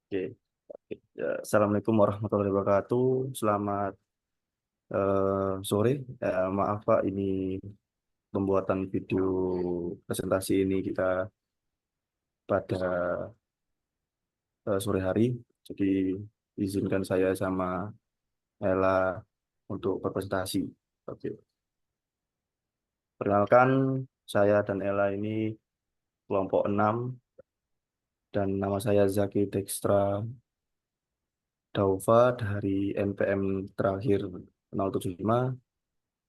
Oke. Ya, Assalamualaikum warahmatullahi wabarakatuh. Selamat sore. Maaf Pak, ini pembuatan video presentasi ini kita pada sore hari. Jadi izinkan saya sama Ella untuk berpresentasi. Oke. Perkenalkan, saya dan Ella ini kelompok 6 dan nama saya Zaki Dextra Daufa dari NPM terakhir 075.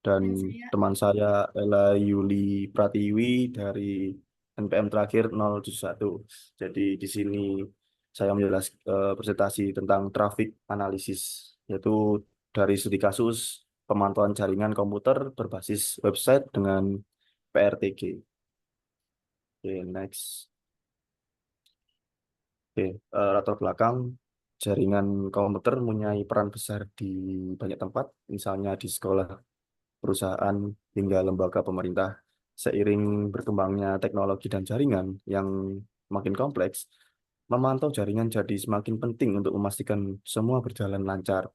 Dan Dan saya, teman saya Ella Yuli Pratiwi dari NPM terakhir 071. Jadi di sini saya menjelaskan presentasi tentang traffic analysis, yaitu dari studi kasus pemantauan jaringan komputer berbasis website dengan PRTG. Oke, next. Oke, latar belakang jaringan komputer mempunyai peran besar di banyak tempat, misalnya di sekolah, perusahaan, hingga lembaga pemerintah. Seiring berkembangnya teknologi dan jaringan yang makin kompleks, memantau jaringan jadi semakin penting untuk memastikan semua berjalan lancar.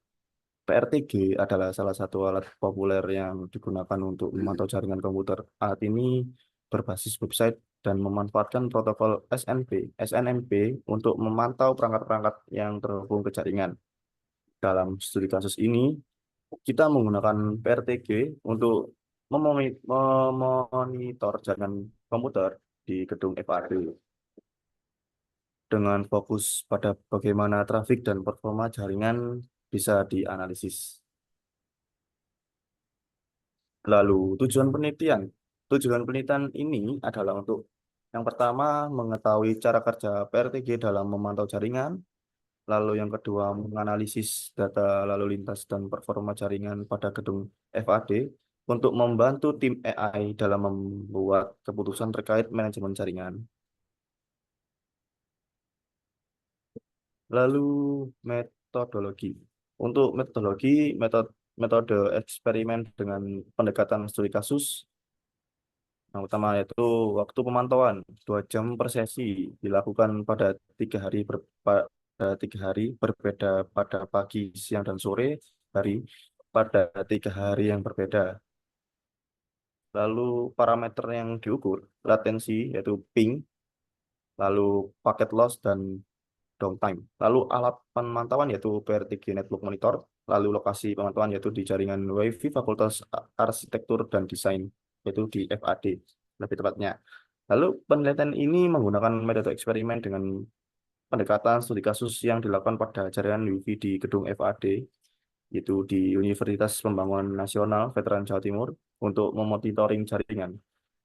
PRTG adalah salah satu alat populer yang digunakan untuk memantau jaringan komputer. Alat ini berbasis website dan memanfaatkan protokol SNMP untuk memantau perangkat-perangkat yang terhubung ke jaringan. Dalam studi kasus ini, kita menggunakan PRTG untuk memonitor jaringan komputer di gedung FAD dengan fokus pada bagaimana trafik dan performa jaringan bisa dianalisis. Lalu, tujuan penelitian ini adalah untuk yang pertama mengetahui cara kerja PRTG dalam memantau jaringan, lalu yang kedua menganalisis data lalu lintas dan performa jaringan pada gedung FAD untuk membantu tim AI dalam membuat keputusan terkait manajemen jaringan. Lalu metodologi. Untuk metode eksperimen dengan pendekatan studi kasus, yang utama yaitu waktu pemantauan 2 jam per sesi dilakukan pada 3 hari pada 3 hari berbeda pada pagi, siang, dan sore hari pada 3 hari yang berbeda. Lalu parameter yang diukur latensi yaitu ping, lalu packet loss dan downtime. Lalu alat pemantauan yaitu PRTG Network Monitor, lalu lokasi pemantauan yaitu di jaringan WiFi Fakultas Arsitektur dan Desain yaitu di FAD lebih tepatnya. Lalu penelitian ini menggunakan metode eksperimen dengan pendekatan studi kasus yang dilakukan pada jaringan WiFi di gedung FAD, yaitu di Universitas Pembangunan Nasional Veteran Jawa Timur untuk memonitoring jaringan.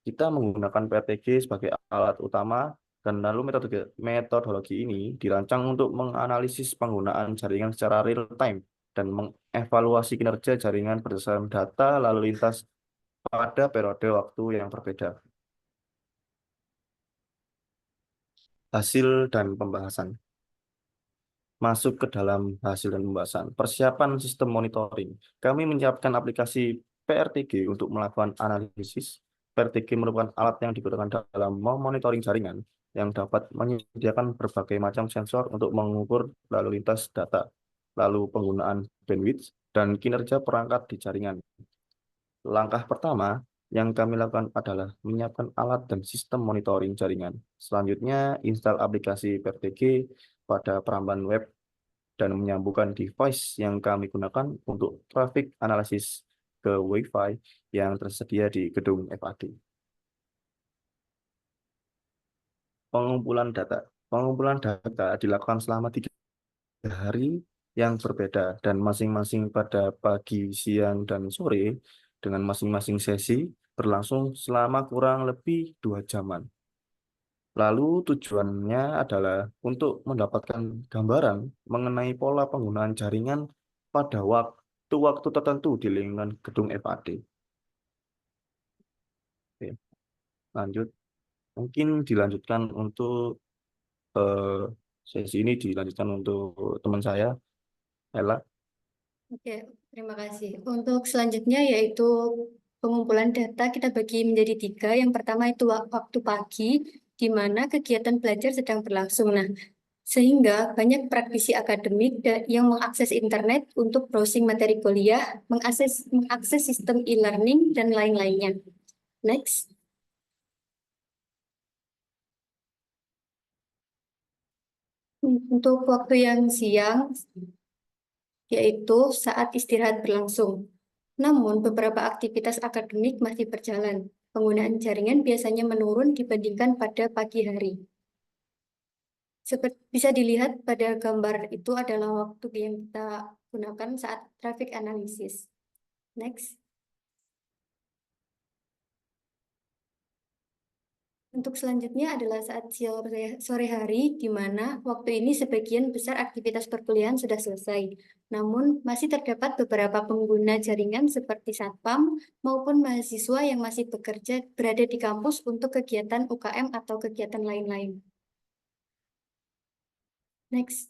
Kita menggunakan PRTG sebagai alat utama dan lalu metodologi ini dirancang untuk menganalisis penggunaan jaringan secara real time dan mengevaluasi kinerja jaringan berdasarkan data lalu lintas pada periode waktu yang berbeda. Hasil dan pembahasan. Masuk ke dalam hasil dan pembahasan. Persiapan sistem monitoring. Kami menyiapkan aplikasi PRTG untuk melakukan analisis. PRTG merupakan alat yang digunakan dalam memonitoring jaringan yang dapat menyediakan berbagai macam sensor untuk mengukur lalu lintas data, lalu penggunaan bandwidth, dan kinerja perangkat di jaringan. Langkah pertama yang kami lakukan adalah menyiapkan alat dan sistem monitoring jaringan. Selanjutnya, install aplikasi PRTG pada peramban web dan menyambungkan device yang kami gunakan untuk traffic analysis ke Wi-Fi yang tersedia di gedung FAD. Pengumpulan data. Pengumpulan data dilakukan selama 3 hari yang berbeda dan masing-masing pada pagi, siang, dan sore dengan masing-masing sesi berlangsung selama kurang lebih 2 jaman. Lalu tujuannya adalah untuk mendapatkan gambaran mengenai pola penggunaan jaringan pada waktu-waktu tertentu di lingkungan gedung FAD. Oke, lanjut. Mungkin dilanjutkan untuk eh, sesi ini dilanjutkan untuk teman saya, Ella. oke, terima kasih. Untuk selanjutnya yaitu pengumpulan data kita bagi menjadi tiga. Yang pertama itu waktu pagi, di mana kegiatan belajar sedang berlangsung. Nah, Sehingga banyak praktisi akademik yang mengakses internet untuk browsing materi kuliah, mengakses sistem e-learning, dan lain-lainnya. Next. Untuk waktu yang siang, yaitu saat istirahat berlangsung. Namun, beberapa aktivitas akademik masih berjalan. Penggunaan jaringan biasanya menurun dibandingkan pada pagi hari. Seperti bisa dilihat pada gambar itu adalah waktu yang kita gunakan saat traffic analysis. Next. Untuk selanjutnya adalah saat sore hari, di mana waktu ini sebagian besar aktivitas perkuliahan sudah selesai. Namun, masih terdapat beberapa pengguna jaringan seperti satpam maupun mahasiswa yang masih bekerja berada di kampus untuk kegiatan UKM atau kegiatan lain-lain. Next.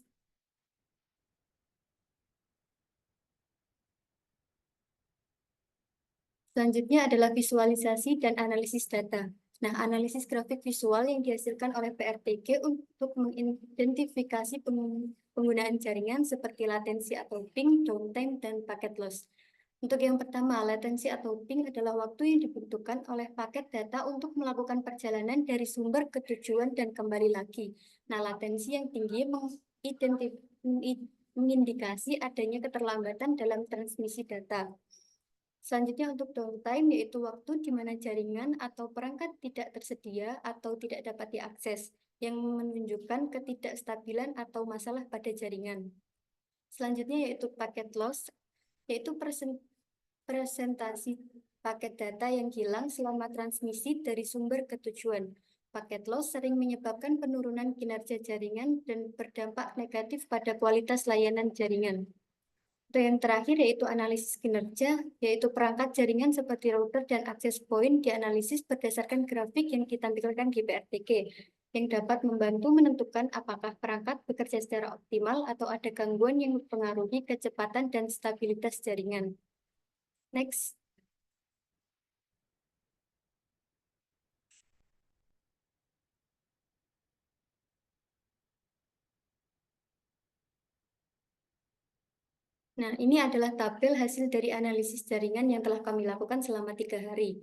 Selanjutnya adalah visualisasi dan analisis data. Nah, analisis grafik visual yang dihasilkan oleh PRTG untuk mengidentifikasi penggunaan jaringan seperti latensi atau ping, downtime, dan paket loss. Untuk yang pertama, latensi atau ping adalah waktu yang dibutuhkan oleh paket data untuk melakukan perjalanan dari sumber ke tujuan dan kembali lagi. Nah, latensi yang tinggi mengindikasi adanya keterlambatan dalam transmisi data. Selanjutnya untuk downtime, yaitu waktu di mana jaringan atau perangkat tidak tersedia atau tidak dapat diakses, yang menunjukkan ketidakstabilan atau masalah pada jaringan. Selanjutnya yaitu packet loss, yaitu presentasi paket data yang hilang selama transmisi dari sumber ke tujuan. Paket loss sering menyebabkan penurunan kinerja jaringan dan berdampak negatif pada kualitas layanan jaringan. Untuk yang terakhir yaitu analisis kinerja, yaitu perangkat jaringan seperti router dan access point dianalisis berdasarkan grafik yang ditampilkan di PRTG, yang dapat membantu menentukan apakah perangkat bekerja secara optimal atau ada gangguan yang mempengaruhi kecepatan dan stabilitas jaringan. Next. Nah, ini adalah tabel hasil dari analisis jaringan yang telah kami lakukan selama 3 hari.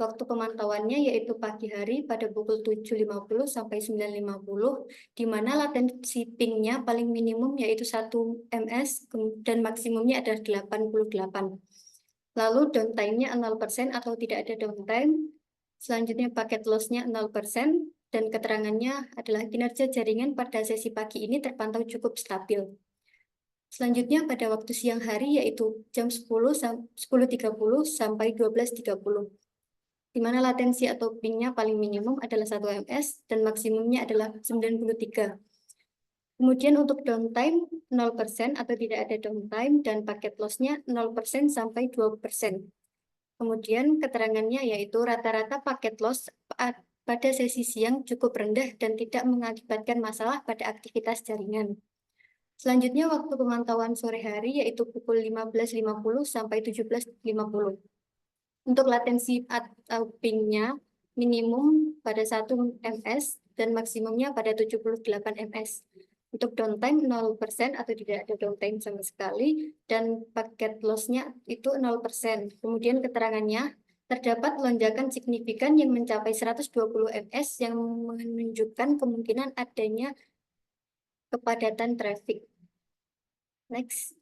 Waktu pemantauannya yaitu pagi hari pada pukul 7.50 sampai 9.50, di mana latensi pingnya paling minimum yaitu 1 ms dan maksimumnya adalah 88. Lalu downtime-nya 0% atau tidak ada downtime. Selanjutnya paket loss-nya 0%, dan keterangannya adalah kinerja jaringan pada sesi pagi ini terpantau cukup stabil. Selanjutnya pada waktu siang hari yaitu jam 10.30 sampai 12.30, di mana latensi atau pingnya paling minimum adalah 1 ms dan maksimumnya adalah 93. Kemudian untuk downtime 0% atau tidak ada downtime dan paket loss-nya 0% sampai 2%. Kemudian keterangannya yaitu rata-rata paket loss pada sesi siang cukup rendah dan tidak mengakibatkan masalah pada aktivitas jaringan. Selanjutnya waktu pemantauan sore hari yaitu pukul 15.50 sampai 17.50. Untuk latensi atau pingnya minimum pada 1 ms dan maksimumnya pada 78 ms. Untuk downtime 0% atau tidak ada downtime sama sekali, dan paket loss-nya itu 0%. Kemudian keterangannya, terdapat lonjakan signifikan yang mencapai 120 ms yang menunjukkan kemungkinan adanya kepadatan traffic. Next.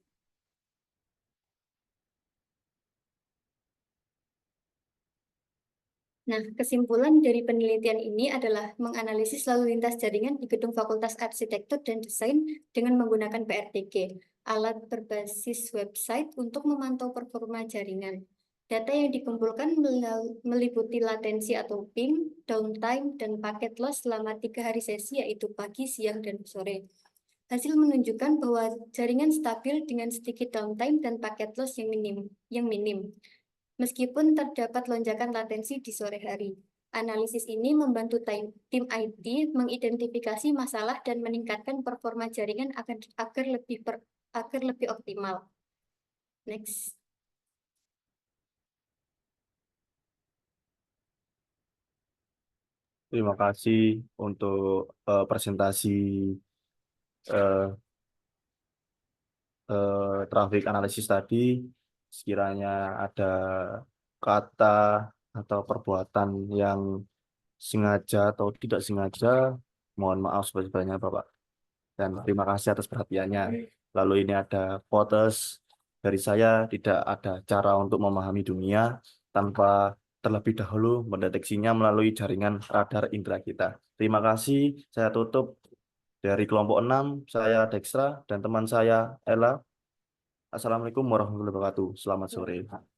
Nah, kesimpulan dari penelitian ini adalah menganalisis lalu lintas jaringan di gedung Fakultas Arsitektur dan Desain dengan menggunakan PRTG, alat berbasis website untuk memantau performa jaringan. Data yang dikumpulkan meliputi latensi atau ping, downtime, dan paket loss selama 3 hari sesi yaitu pagi, siang, dan sore. Hasil menunjukkan bahwa jaringan stabil dengan sedikit downtime dan paket loss yang minim. Meskipun terdapat lonjakan latensi di sore hari, analisis ini membantu tim IT mengidentifikasi masalah dan meningkatkan performa jaringan agar lebih optimal. Next. Terima kasih untuk presentasi eh, traffic analisis tadi, sekiranya ada kata atau perbuatan yang sengaja atau tidak sengaja, mohon maaf sebesar-besarnya Bapak. Dan terima kasih atas perhatiannya. Lalu ini ada quotes dari saya, tidak ada cara untuk memahami dunia tanpa terlebih dahulu mendeteksinya melalui jaringan radar indera kita. Terima kasih, saya tutup. Dari kelompok 6, saya Dextra dan teman saya Ella. Assalamualaikum warahmatullahi wabarakatuh. Selamat sore.